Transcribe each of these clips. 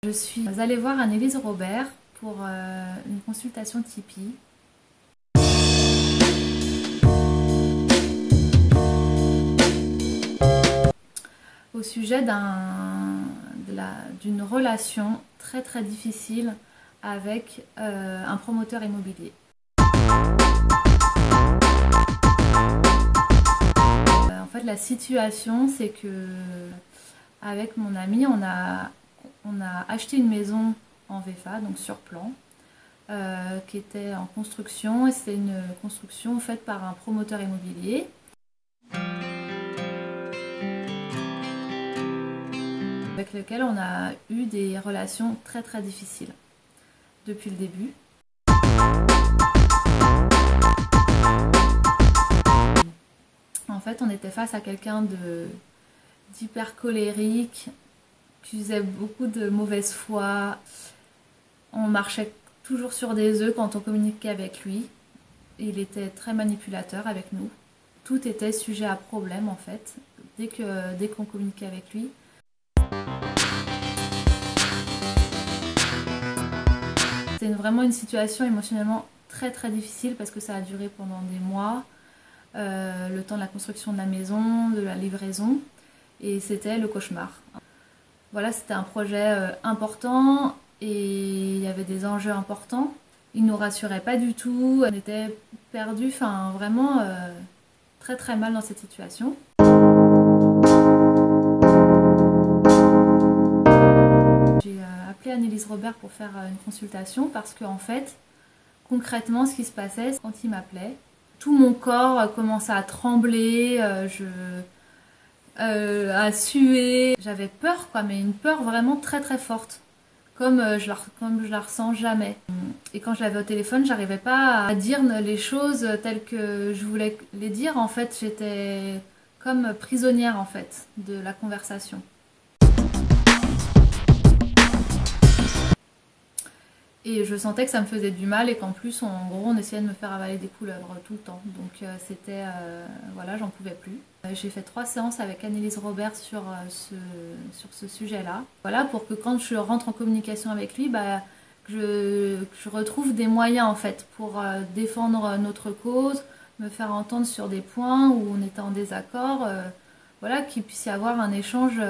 Je suis allée voir Annelise Robert pour une consultation Tipeee. Au sujet d'une relation très très difficile avec un promoteur immobilier. En fait, la situation, c'est que avec mon ami, on a acheté une maison en VFA, donc sur plan, qui était en construction, et c'était une construction faite par un promoteur immobilier. Avec lequel on a eu des relations très très difficiles depuis le début. En fait, on était face à quelqu'un d'hyper colérique, qui faisait beaucoup de mauvaise foi. On marchait toujours sur des œufs quand on communiquait avec lui. Il était très manipulateur avec nous. Tout était sujet à problème en fait, dès qu'on communiquait avec lui. C'était vraiment une situation émotionnellement très très difficile parce que ça a duré pendant des mois, le temps de la construction de la maison, de la livraison, et c'était le cauchemar. Voilà, c'était un projet important et il y avait des enjeux importants. Il nous rassurait pas du tout, on était perdus, enfin vraiment très très mal dans cette situation. J'ai appelé Annelise Robert pour faire une consultation parce que en fait, concrètement, ce qui se passait, quand il m'appelait, tout mon corps commençait à trembler, à suer. J'avais peur, quoi, mais une peur vraiment très très forte, comme je la ressens jamais. Et quand je l'avais au téléphone, j'arrivais pas à dire les choses telles que je voulais les dire. En fait, j'étais comme prisonnière en fait de la conversation. Et je sentais que ça me faisait du mal et qu'en plus, en gros, on essayait de me faire avaler des couleuvres tout le temps. Donc c'était, voilà, j'en pouvais plus. J'ai fait 3 séances avec Annelise Robert sur ce sujet-là. Voilà, pour que quand je rentre en communication avec lui, que je retrouve des moyens en fait pour défendre notre cause, me faire entendre sur des points où on était en désaccord. Voilà, qu'il puisse y avoir un échange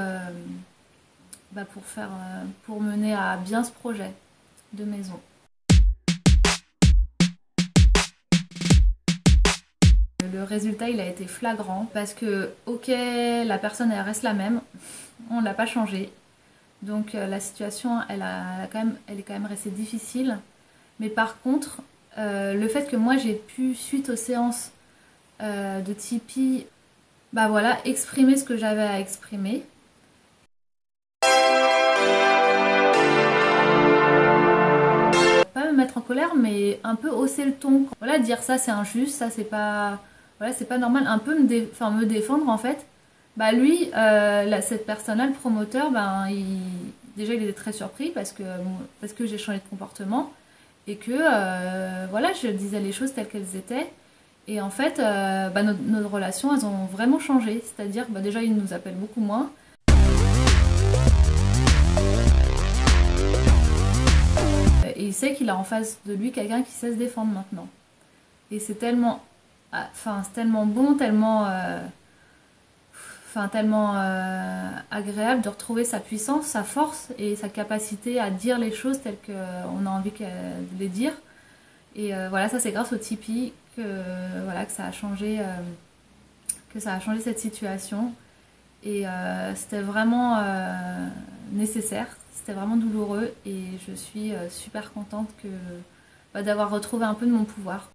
pour mener à bien ce projet de maison. Le résultat, il a été flagrant parce que, ok, la personne, elle reste la même, on ne l'a pas changée. Donc la situation, elle est quand même restée difficile. Mais par contre, le fait que moi, j'ai pu, suite aux séances de Tipeee, voilà, exprimer ce que j'avais à exprimer. Pas me mettre en colère, mais un peu hausser le ton. Voilà, dire ça c'est injuste, ça c'est pas, voilà, c'est pas normal. Un peu me défendre en fait. Lui, cette personne-là, le promoteur, déjà il était très surpris parce que j'ai changé de comportement et que voilà, je disais les choses telles qu'elles étaient. Et en fait, nos relations, elles ont vraiment changé. C'est-à-dire, déjà il nous appelle beaucoup moins. Et il sait qu'il a en face de lui quelqu'un qui sait se défendre maintenant. Et c'est tellement, c'est tellement bon, tellement agréable de retrouver sa puissance, sa force et sa capacité à dire les choses telles qu'on a envie de les dire. Et voilà, ça c'est grâce au Tipeee que ça a changé, cette situation. Et c'était vraiment nécessaire, c'était vraiment douloureux et je suis super contente d'avoir retrouvé un peu de mon pouvoir.